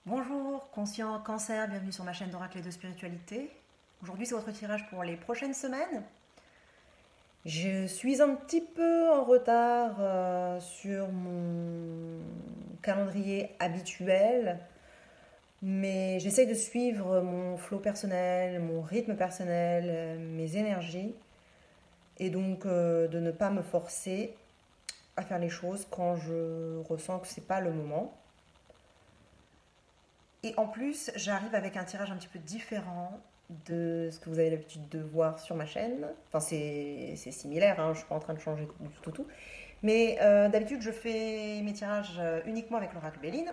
Bonjour, conscient cancer, bienvenue sur ma chaîne d'oracle et de spiritualité. Aujourd'hui, c'est votre tirage pour les prochaines semaines. Je suis un petit peu en retard sur mon calendrier habituel, mais j'essaye de suivre mon flow personnel, mon rythme personnel, mes énergies, et donc de ne pas me forcer à faire les choses quand je ressens que c'est pas le moment. Et en plus, j'arrive avec un tirage un petit peu différent de ce que vous avez l'habitude de voir sur ma chaîne. Enfin, c'est similaire, hein, je ne suis pas en train de changer du tout. Mais d'habitude, je fais mes tirages uniquement avec l'oracle Béline.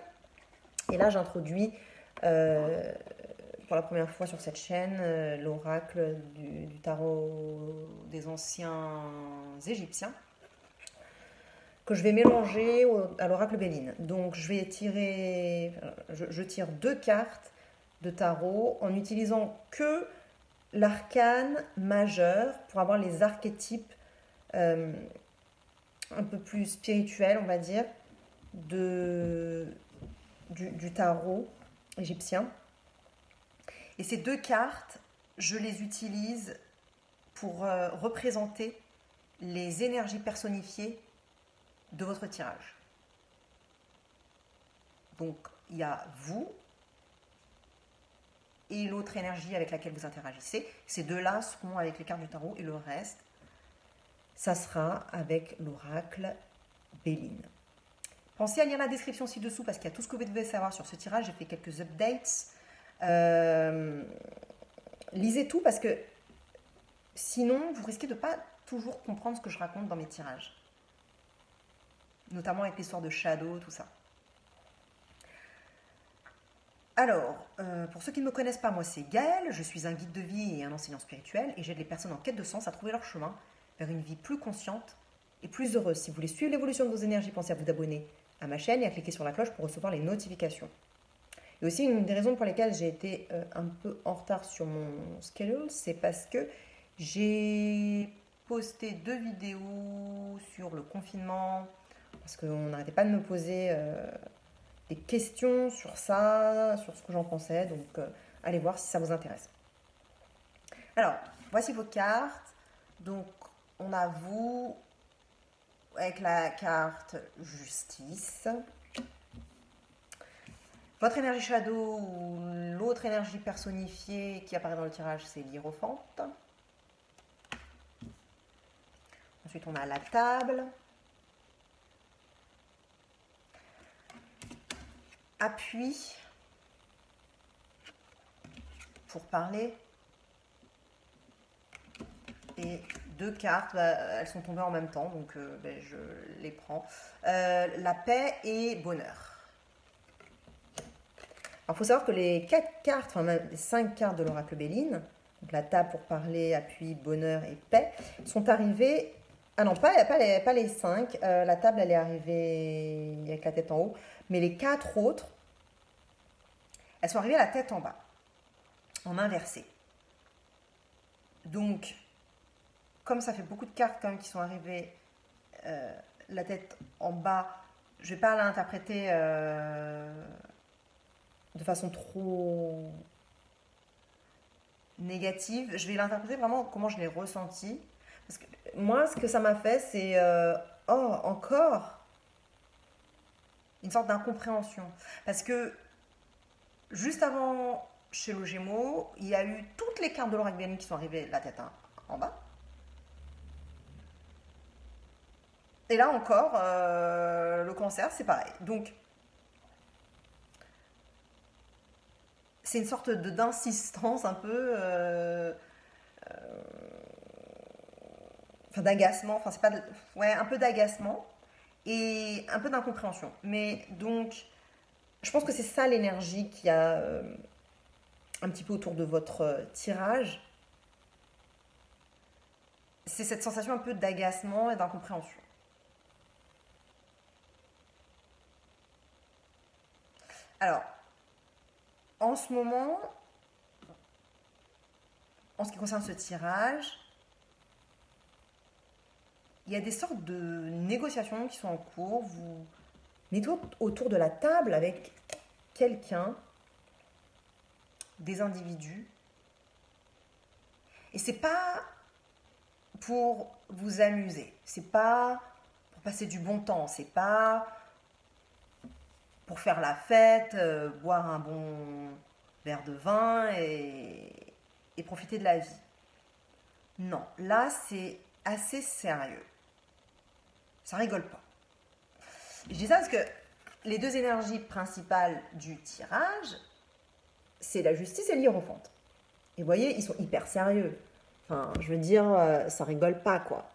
Et là, j'introduis euh, pour la première fois sur cette chaîne l'oracle du tarot des anciens égyptiens que je vais mélanger à l'oracle Béline. Donc je vais tirer, je tire deux cartes de tarot en utilisant que l'arcane majeur pour avoir les archétypes euh, un peu plus spirituels, on va dire, de, du tarot égyptien. Et ces deux cartes, je les utilise pour représenter les énergies personnifiées de votre tirage. Donc il y a vous et l'autre énergie avec laquelle vous interagissez. Ces deux-là seront avec les cartes du tarot et le reste, ça sera avec l'oracle Béline. Pensez à lire la description ci-dessous parce qu'il y a tout ce que vous devez savoir sur ce tirage. J'ai fait quelques updates. Euh, Lisez tout parce que sinon, vous risquez de ne pas toujours comprendre ce que je raconte dans mes tirages. Notamment avec l'histoire de Shadow, tout ça. Alors, pour ceux qui ne me connaissent pas, moi c'est Gaëlle, je suis un guide de vie et un enseignant spirituel et j'aide les personnes en quête de sens à trouver leur chemin vers une vie plus consciente et plus heureuse. Si vous voulez suivre l'évolution de vos énergies, pensez à vous abonner à ma chaîne et à cliquer sur la cloche pour recevoir les notifications. Et aussi, une des raisons pour lesquelles j'ai été un peu en retard sur mon schedule, c'est parce que j'ai posté deux vidéos sur le confinement, parce qu'on n'arrêtait pas de me poser des questions sur ça, sur ce que j'en pensais. Donc, allez voir si ça vous intéresse. Alors, voici vos cartes. Donc, on a vous avec la carte justice. Votre énergie shadow ou l'autre énergie personnifiée qui apparaît dans le tirage, c'est l'hiérophante. Ensuite, on a la table. Appui pour parler. Et deux cartes, elles sont tombées en même temps, donc je les prends. La paix et bonheur. Alors, il faut savoir que les 4 cartes, enfin même les 5 cartes de l'oracle Béline, donc la table pour parler, appui, bonheur et paix, sont arrivées. Ah non, pas les 5. La table, elle est arrivée avec la tête en haut. Mais les 4 autres, elles sont arrivées à la tête en bas, en inversé. Donc, comme ça fait beaucoup de cartes quand même qui sont arrivées la tête en bas, je ne vais pas l'interpréter de façon trop négative. Je vais l'interpréter vraiment comment je l'ai ressenti. Parce que moi, ce que ça m'a fait, c'est oh, encore une sorte d'incompréhension. Parce que juste avant, chez le Gémeaux, il y a eu toutes les cartes de l'oracle Béline qui sont arrivées la tête en bas. Et là encore, le cancer, c'est pareil. Donc, c'est une sorte d'insistance un peu, enfin d'agacement, enfin c'est pas, ouais, un peu d'agacement et un peu d'incompréhension. Mais donc, je pense que c'est ça l'énergie qui a un petit peu autour de votre tirage. C'est cette sensation un peu d'agacement et d'incompréhension. Alors, en ce moment, en ce qui concerne ce tirage, il y a des sortes de négociations qui sont en cours. Vous mettez autour de la table avec quelqu'un, des individus, et c'est pas pour vous amuser, c'est pas pour passer du bon temps, c'est pas pour faire la fête, boire un bon verre de vin et profiter de la vie. Non, là c'est assez sérieux. Ça rigole pas. Je dis ça parce que les deux énergies principales du tirage, c'est la justice et l'hiérophante. Et vous voyez, ils sont hyper sérieux. Enfin, je veux dire, ça rigole pas, quoi.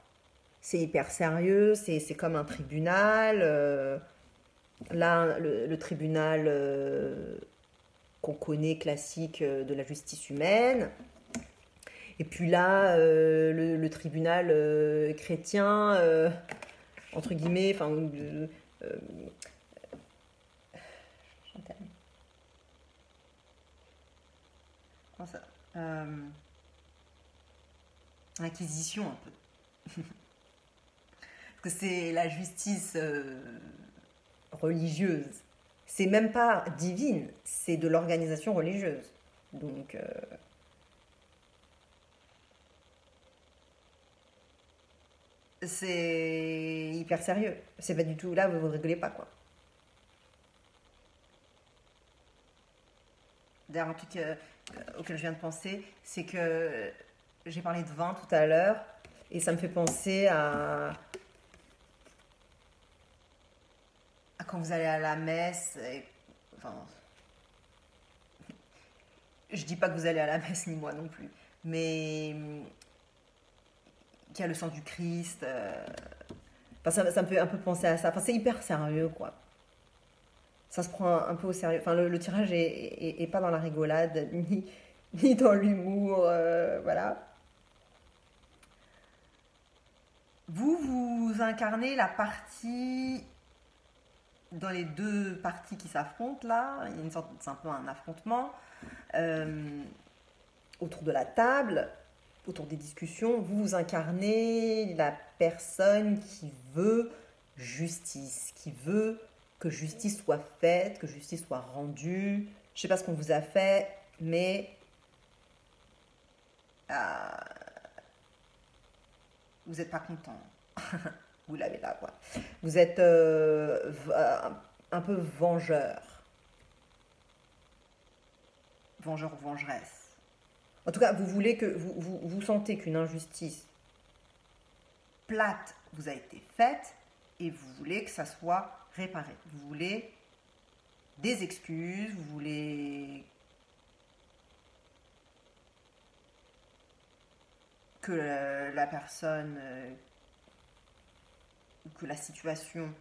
C'est hyper sérieux, c'est comme un tribunal. Là, le tribunal qu'on connaît classique de la justice humaine. Et puis là, le tribunal chrétien, entre guillemets, enfin, comment ça Inquisition un peu. Parce que c'est la justice religieuse. C'est même pas divine, c'est de l'organisation religieuse. Donc, c'est hyper sérieux. C'est pas du tout là, vous rigolez pas, quoi. D'ailleurs, un truc auquel je viens de penser, c'est que j'ai parlé de vin tout à l'heure, et ça me fait penser à quand vous allez à la messe. Enfin, je dis pas que vous allez à la messe, ni moi non plus, mais qu'il y a le sang du Christ. Enfin, ça me fait un peu penser à ça. Enfin, c'est hyper sérieux, quoi. Ça se prend un peu au sérieux. Enfin, le tirage est pas dans la rigolade, ni dans l'humour, voilà. Vous incarnez la partie dans les deux parties qui s'affrontent là. Il y a une sorte, c'est un peu un affrontement euh, autour de la table, autour des discussions. Vous incarnez la personne qui veut justice, qui veut que justice soit faite, que justice soit rendue. Je sais pas ce qu'on vous a fait, mais euh, vous n'êtes pas content. Vous l'avez là, quoi. Vous êtes un peu vengeur. Vengeur ou vengeresse. En tout cas, vous voulez que vous sentez qu'une injustice plate vous a été faite et vous voulez que ça soit réparé. Vous voulez des excuses, vous voulez que la personne, que la situation,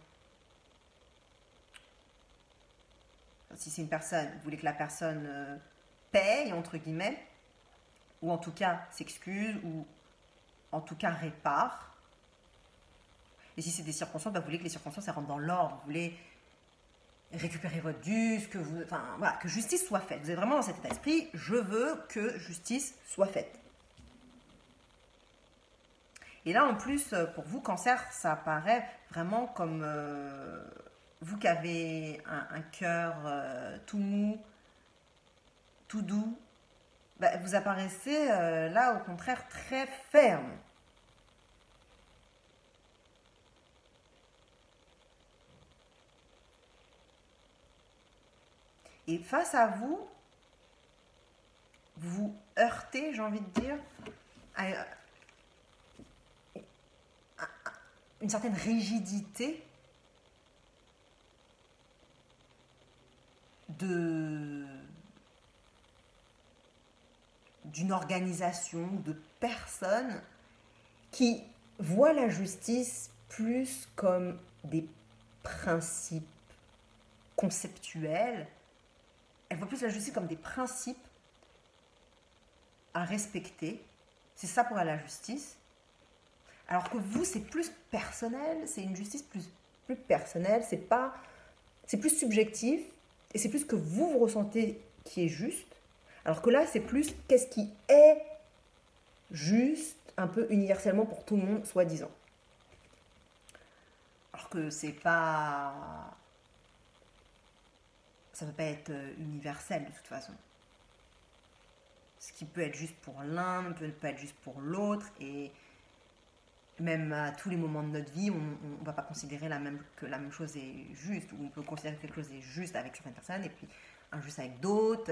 si c'est une personne, vous voulez que la personne paye, entre guillemets, ou en tout cas s'excuse, ou en tout cas répare. Et si c'est des circonstances, bah, vous voulez que les circonstances elles rentrent dans l'ordre, vous voulez récupérer votre dû, que vous, enfin voilà, que justice soit faite. Vous êtes vraiment dans cet état d'esprit, je veux que justice soit faite. Et là, en plus, pour vous, cancer, ça apparaît vraiment comme vous qui avez un cœur tout mou, tout doux, bah, vous apparaissez là, au contraire, très ferme. Et face à vous, vous vous heurtez, j'ai envie de dire, à une certaine rigidité de d'une organisation, de personnes qui voient la justice plus comme des principes conceptuels. Elles voient plus la justice comme des principes à respecter. C'est ça pour elle la justice. Alors que vous, c'est plus personnel, c'est une justice plus personnelle, c'est plus subjectif, et c'est plus que vous ressentez qui est juste. Alors que là, c'est plus qu'est-ce qui est juste, un peu universellement pour tout le monde, soi-disant. Alors que ça ne peut pas être universel de toute façon. Ce qui peut être juste pour l'un ne peut pas être juste pour l'autre. Et même à tous les moments de notre vie, on ne va pas considérer que la même chose est juste. Ou on peut considérer que quelque chose est juste avec certaines personnes et puis injuste avec d'autres.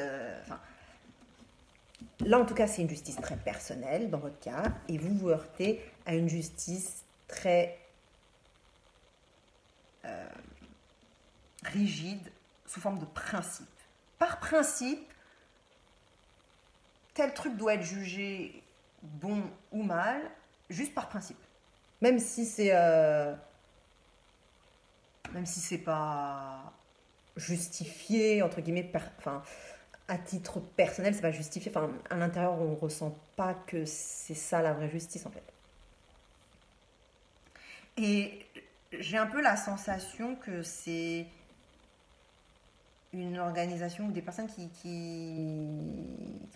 Là, en tout cas, c'est une justice très personnelle dans votre cas. Et vous vous heurtez à une justice très rigide sous forme de principe. Par principe, tel truc doit être jugé bon ou mal, juste par principe. Même si c'est pas justifié entre guillemets, enfin à titre personnel, c'est pas justifié. Enfin, à l'intérieur, on ressent pas que c'est ça la vraie justice en fait. Et j'ai un peu la sensation que c'est une organisation ou des personnes qui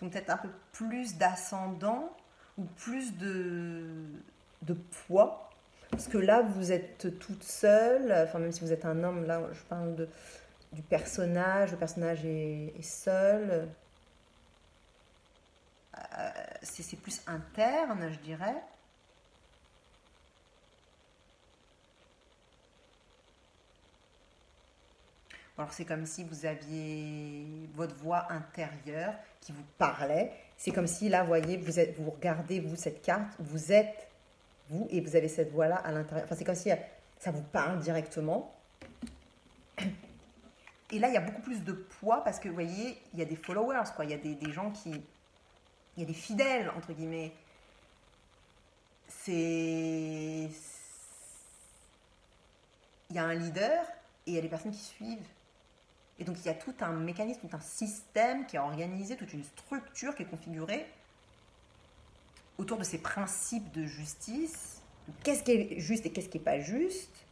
ont peut-être un peu plus d'ascendant ou plus de poids. Parce que là, vous êtes toute seule, enfin même si vous êtes un homme, là je parle du personnage, le personnage est seul. C'est plus interne, je dirais. Alors c'est comme si vous aviez votre voix intérieure qui vous parlait. C'est comme si là, voyez, vous regardez vous cette carte, vous êtes vous et vous avez cette voix-là à l'intérieur. Enfin, c'est comme si ça vous parle directement. Et là, il y a beaucoup plus de poids parce que vous voyez, il y a des followers, quoi. Il y a des gens qui, il y a des fidèles entre guillemets. Il y a un leader et il y a des personnes qui suivent. Et donc il y a tout un mécanisme, tout un système qui est organisé, toute une structure qui est configurée autour de ces principes de justice. Qu'est-ce qui est juste et qu'est-ce qui n'est pas juste?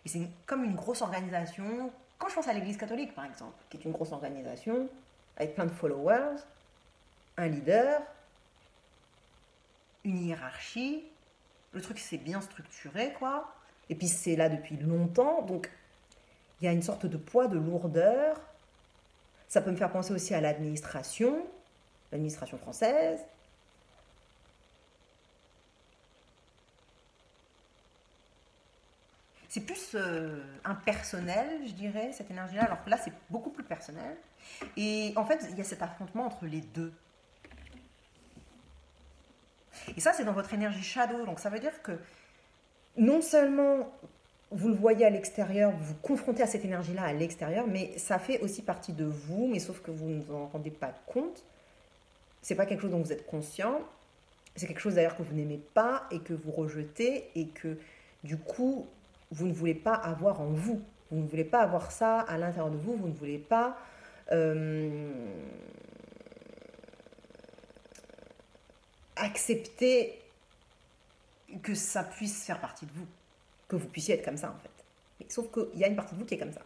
Et c'est comme une grosse organisation. Quand je pense à l'Église catholique, par exemple, qui est une grosse organisation, avec plein de followers, un leader, une hiérarchie, le truc c'est bien structuré, quoi. Et puis c'est là depuis longtemps, donc il y a une sorte de poids, de lourdeur. Ça peut me faire penser aussi à l'administration française. C'est plus impersonnel, je dirais, cette énergie-là, alors que là, c'est beaucoup plus personnel. Et en fait, il y a cet affrontement entre les deux. Et ça, c'est dans votre énergie shadow. Donc ça veut dire que non seulement vous le voyez à l'extérieur, vous vous confrontez à cette énergie-là à l'extérieur, mais ça fait aussi partie de vous, mais sauf que vous ne vous en rendez pas compte. C'est pas quelque chose dont vous êtes conscient. C'est quelque chose d'ailleurs que vous n'aimez pas et que vous rejetez et que du coup, vous ne voulez pas avoir en vous. Vous ne voulez pas avoir ça à l'intérieur de vous. Vous ne voulez pas accepter que ça puisse faire partie de vous. Que vous puissiez être comme ça en fait. Mais, sauf qu'il y a une partie de vous qui est comme ça.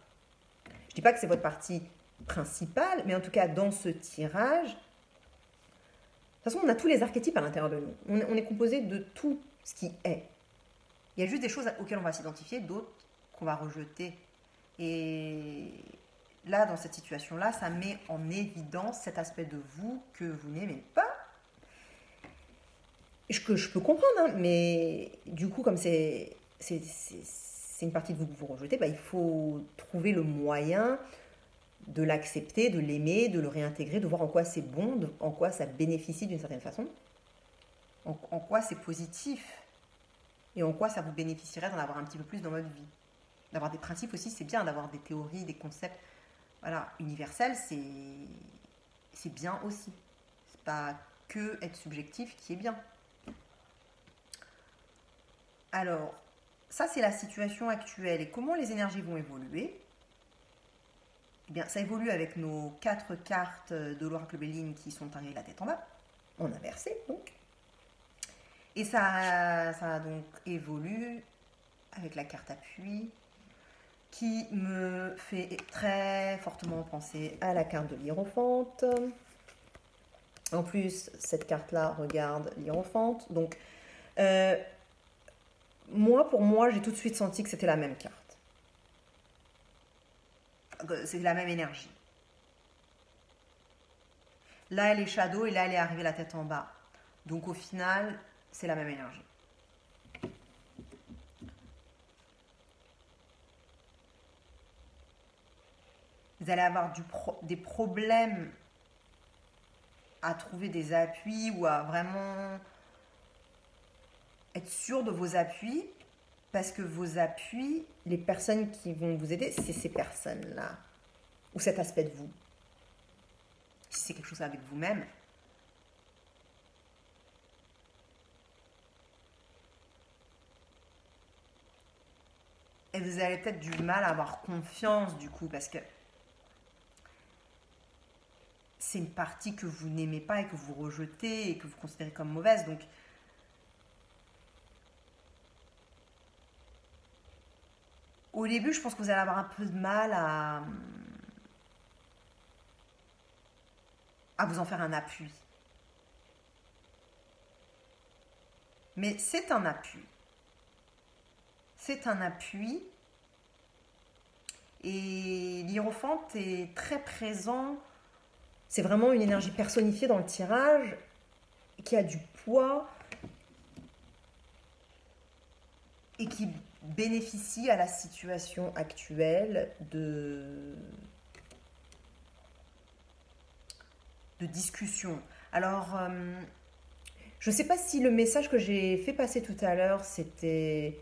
Je ne dis pas que c'est votre partie principale, mais en tout cas dans ce tirage, de toute façon on a tous les archétypes à l'intérieur de nous. On est composé de tout ce qui est. Il y a juste des choses auxquelles on va s'identifier, d'autres qu'on va rejeter. Et là, dans cette situation-là, ça met en évidence cet aspect de vous que vous n'aimez pas. Que je peux comprendre, hein, mais du coup, comme c'est une partie de vous que vous rejetez, bah, il faut trouver le moyen de l'accepter, de l'aimer, de le réintégrer, de voir en quoi c'est bon, en quoi ça bénéficie d'une certaine façon, en quoi c'est positif et en quoi ça vous bénéficierait d'en avoir un petit peu plus dans votre vie. D'avoir des principes aussi, c'est bien, d'avoir des théories, des concepts voilà, universels, c'est bien aussi. C'est pas que être subjectif qui est bien. Alors, ça c'est la situation actuelle. Et comment les énergies vont évoluer? Eh bien, ça évolue avec nos 4 cartes de l'oracle Béline qui sont arrivées la tête en bas, en inversé donc. Et ça donc évolue avec la carte appui qui me fait très fortement penser à la carte de l'Hiérophante. En plus, cette carte-là regarde l'Hiérophante. Donc, moi, pour moi, j'ai tout de suite senti que c'était la même carte. C'est la même énergie. Là, elle est shadow et là, elle est arrivée la tête en bas. Donc, au final, c'est la même énergie. Vous allez avoir des problèmes à trouver des appuis ou à vraiment être sûr de vos appuis. Parce que vos appuis, les personnes qui vont vous aider, c'est ces personnes-là. Ou cet aspect de vous. Si c'est quelque chose avec vous-même, et vous avez peut-être du mal à avoir confiance du coup, parce que c'est une partie que vous n'aimez pas et que vous rejetez et que vous considérez comme mauvaise. Donc, au début, je pense que vous allez avoir un peu de mal à vous en faire un appui. Mais c'est un appui. C'est un appui. Et l'hiérophante est très présent. C'est vraiment une énergie personnifiée dans le tirage qui a du poids et qui bénéficie à la situation actuelle de discussion. Alors, je ne sais pas si le message que j'ai fait passer tout à l'heure, c'était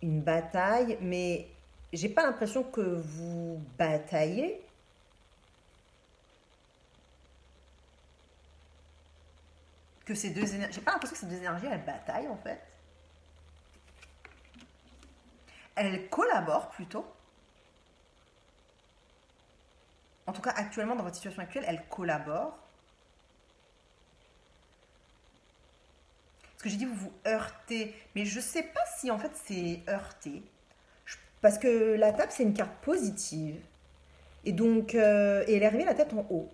une bataille, mais j'ai pas l'impression que vous bataillez. Que ces deux énergies, j'ai pas l'impression que ces deux énergies, elles bataillent en fait. Elles collaborent plutôt. En tout cas, actuellement, dans votre situation actuelle, elles collaborent. Parce que j'ai dit vous vous heurtez, mais je sais pas si en fait c'est heurté. Parce que la table, c'est une carte positive. Et donc, et elle est arrivée la tête en haut.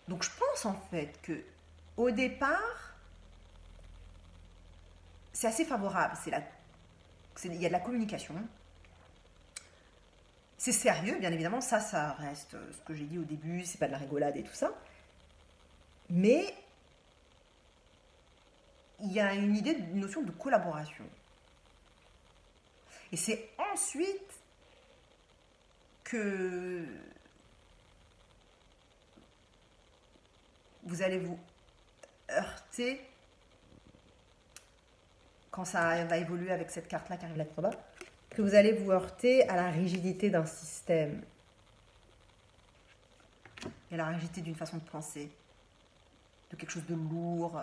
Donc je pense en fait que au départ, c'est assez favorable. Il y a de la communication. C'est sérieux, bien évidemment. Ça reste ce que j'ai dit au début. C'est pas de la rigolade et tout ça. Mais il y a une notion de collaboration. Et c'est ensuite que vous allez vous heurter quand ça va évoluer avec cette carte-là qui arrive là trop bas, que vous allez vous heurter à la rigidité d'un système et à la rigidité d'une façon de penser, de quelque chose de lourd,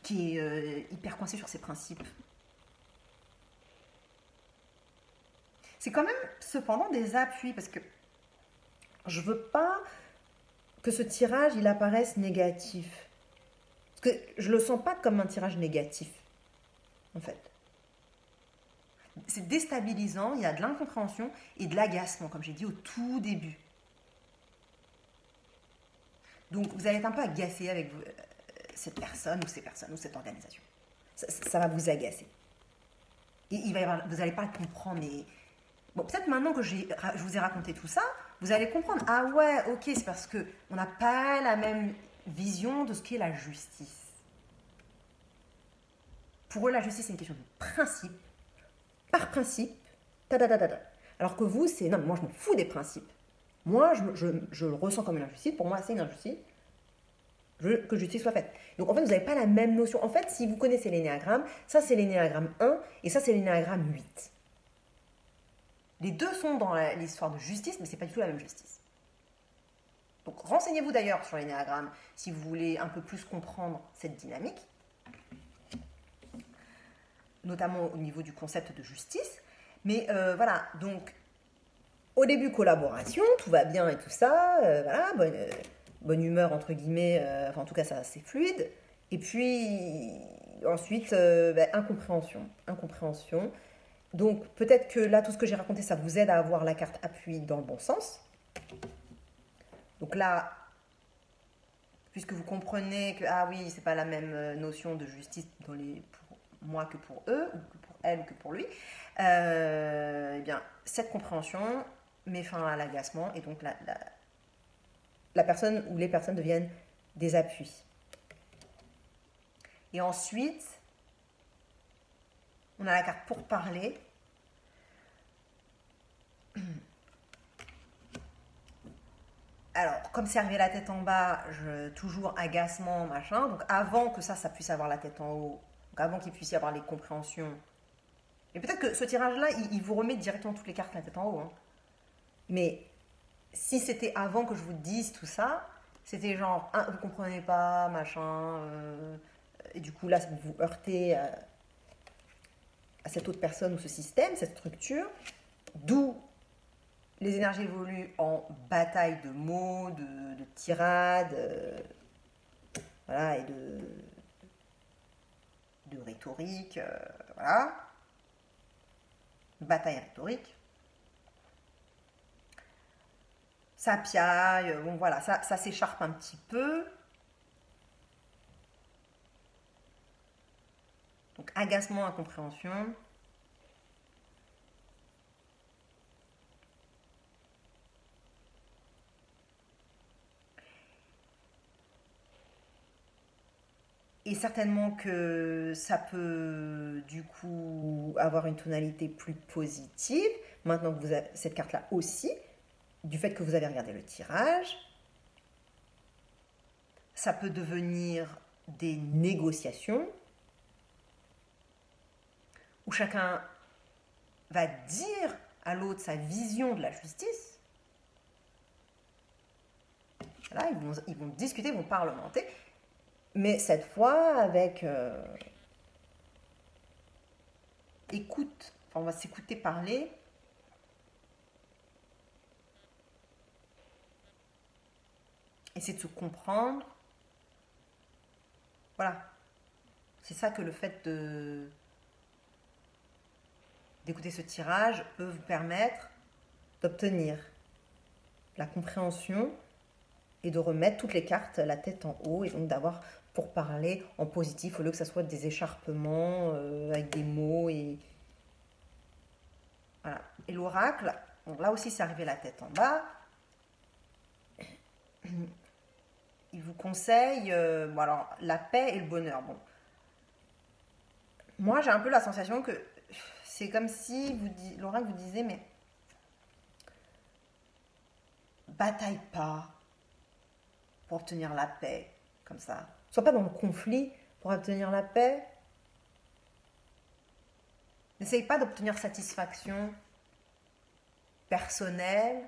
qui est hyper coincé sur ses principes. C'est quand même cependant des appuis, parce que je veux pas que ce tirage il apparaisse négatif. Parce que je le sens pas comme un tirage négatif, en fait. C'est déstabilisant, il y a de l'incompréhension et de l'agacement, comme j'ai dit au tout début. Donc vous allez être un peu agacé avec cette personne ou ces personnes ou cette organisation. Ça va vous agacer. Et vous n'allez pas le comprendre. Mais bon, peut-être maintenant que je vous ai raconté tout ça, vous allez comprendre. Ah ouais, ok, c'est parce qu'on n'a pas la même vision de ce qu'est la justice. Pour eux, la justice, c'est une question de principe. Par principe, ta. Alors que vous, c'est non, moi je m'en fous des principes. Moi, je le ressens comme une injustice. Pour moi, c'est une injustice. Je veux que justice soit faite. Donc en fait, vous n'avez pas la même notion. En fait, si vous connaissez l'énéagramme, ça c'est l'énéagramme 1 et ça c'est l'énéagramme 8. Les deux sont dans l'histoire de justice, mais c'est pas du tout la même justice. Donc renseignez-vous d'ailleurs sur l'énéagramme si vous voulez un peu plus comprendre cette dynamique, notamment au niveau du concept de justice. Mais voilà, donc au début collaboration, tout va bien et tout ça, voilà, bonne humeur entre guillemets, enfin en tout cas ça c'est fluide. Et puis ensuite incompréhension. Donc peut-être que là tout ce que j'ai raconté ça vous aide à avoir la carte appui dans le bon sens. Donc là, puisque vous comprenez que, ah oui, c'est pas la même notion de justice pour moi que pour eux, ou que pour elle, ou que pour lui, eh bien, cette compréhension met fin à l'agacement, et donc la personne ou les personnes deviennent des appuis. Et ensuite, on a la carte pour parler. Alors, comme c'est arrivé la tête en bas, toujours agacement, machin. Donc, avant que ça puisse avoir la tête en haut, donc avant qu'il puisse y avoir les compréhensions. Et peut-être que ce tirage-là, il vous remet directement toutes les cartes la tête en haut. Hein. Mais si c'était avant que je vous dise tout ça, c'était genre, vous comprenez pas, machin. Et du coup, là, vous vous heurtez à cette autre personne ou ce système, cette structure. D'où les énergies évoluent en bataille de mots, de tirades, voilà, et de rhétorique, voilà. Bataille rhétorique. Ça piaille, bon voilà, ça s'écharpe un petit peu. Donc agacement, incompréhension. Et certainement que ça peut du coup avoir une tonalité plus positive, maintenant que vous avez cette carte-là aussi, du fait que vous avez regardé le tirage. Ça peut devenir des négociations où chacun va dire à l'autre sa vision de la justice. Là, ils vont discuter, ils vont parlementer, mais cette fois avec écoute. Enfin, on va s'écouter parler. Essayer de se comprendre. Voilà. C'est ça que le fait d'écouter ce tirage peut vous permettre d'obtenir la compréhension et de remettre toutes les cartes la tête en haut et donc d'avoir pour parler en positif au lieu que ça soit des écharpements avec des mots et voilà. Et l'oracle, donc là aussi c'est arrivé la tête en bas. Il vous conseille bon alors la paix et le bonheur. Bon, moi j'ai un peu la sensation que c'est comme si l'oracle vous disait mais bataille pas pour obtenir la paix comme ça. Sois pas dans le conflit pour obtenir la paix. N'essaye pas d'obtenir satisfaction personnelle.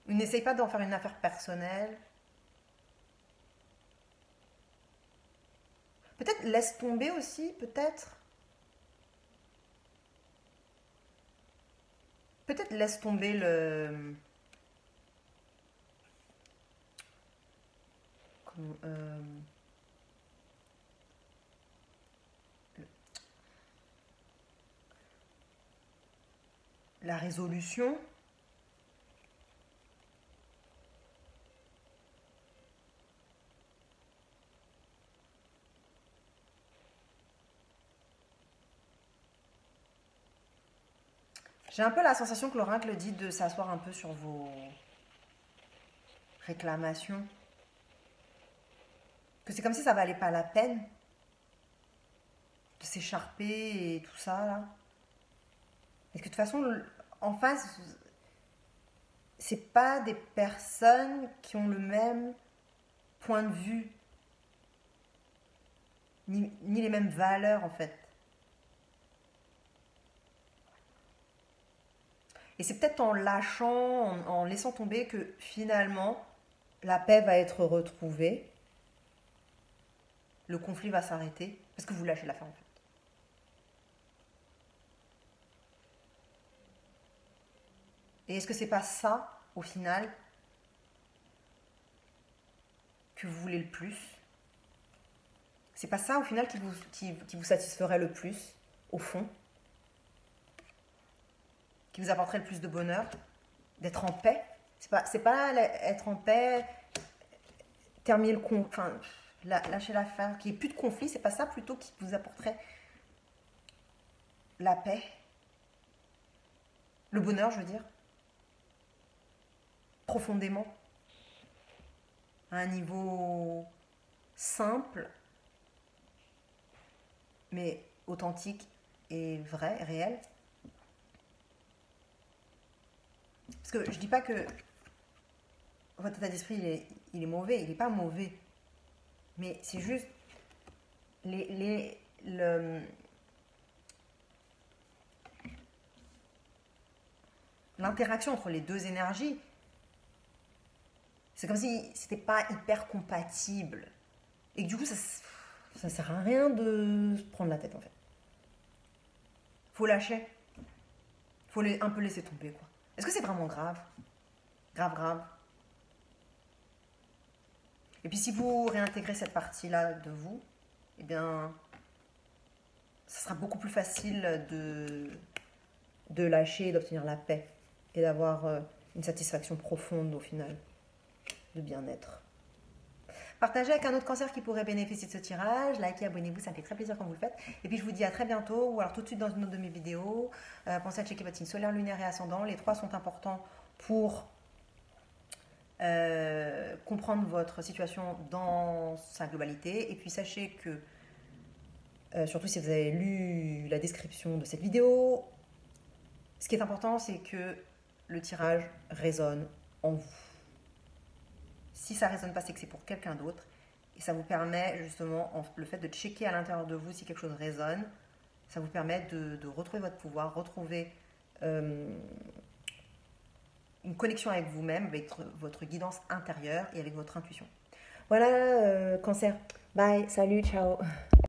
N'essaye pas d'en faire une affaire personnelle. Peut-être laisse tomber aussi, peut-être. Peut-être laisse tomber la résolution. J'ai un peu la sensation que l'oracle dit de s'asseoir un peu sur vos réclamations. Que c'est comme si ça valait pas la peine de s'écharper et tout ça là. Parce que de toute façon, en face, c'est pas des personnes qui ont le même point de vue, ni les mêmes valeurs en fait. Et c'est peut-être en lâchant, en laissant tomber que finalement, la paix va être retrouvée, le conflit va s'arrêter, parce que vous lâchez l'affaire en fait. Et est-ce que c'est pas ça, au final, que vous voulez le plus? C'est pas ça, au final, qui vous satisferait le plus, au fond? Qui vous apporterait le plus de bonheur? D'être en paix? C'est pas être en paix, terminer le conflit, enfin, lâcher l'affaire, qu'il n'y ait plus de conflit, c'est pas ça plutôt qui vous apporterait la paix, le bonheur, je veux dire, profondément, à un niveau simple, mais authentique et vrai, réel. Parce que je dis pas que votre état d'esprit il est mauvais, il n'est pas mauvais, mais c'est juste l'interaction entre les deux énergies. C'est comme si c'était pas hyper compatible. Et que du coup, ça sert à rien de se prendre la tête en fait. Faut lâcher. Faut un peu laisser tomber quoi. Est-ce que c'est vraiment grave? Grave, grave. Et puis si vous réintégrez cette partie-là de vous, eh bien, ça sera beaucoup plus facile de lâcher, d'obtenir la paix et d'avoir une satisfaction profonde au final, de bien-être. Partagez avec un autre cancer qui pourrait bénéficier de ce tirage. Likez, abonnez-vous, ça me fait très plaisir quand vous le faites. Et puis je vous dis à très bientôt, ou alors tout de suite dans une autre de mes vidéos. Pensez à checker votre signe solaire, lunaire et ascendant. Les trois sont importants pour comprendre votre situation dans sa globalité. Et puis sachez que, surtout si vous avez lu la description de cette vidéo, ce qui est important, c'est que le tirage résonne en vous. Si ça ne résonne pas, c'est que c'est pour quelqu'un d'autre. Et ça vous permet justement, le fait de checker à l'intérieur de vous si quelque chose résonne, ça vous permet de retrouver votre pouvoir, retrouver une connexion avec vous-même, avec votre guidance intérieure et avec votre intuition. Voilà, cancer. Bye, salut, ciao.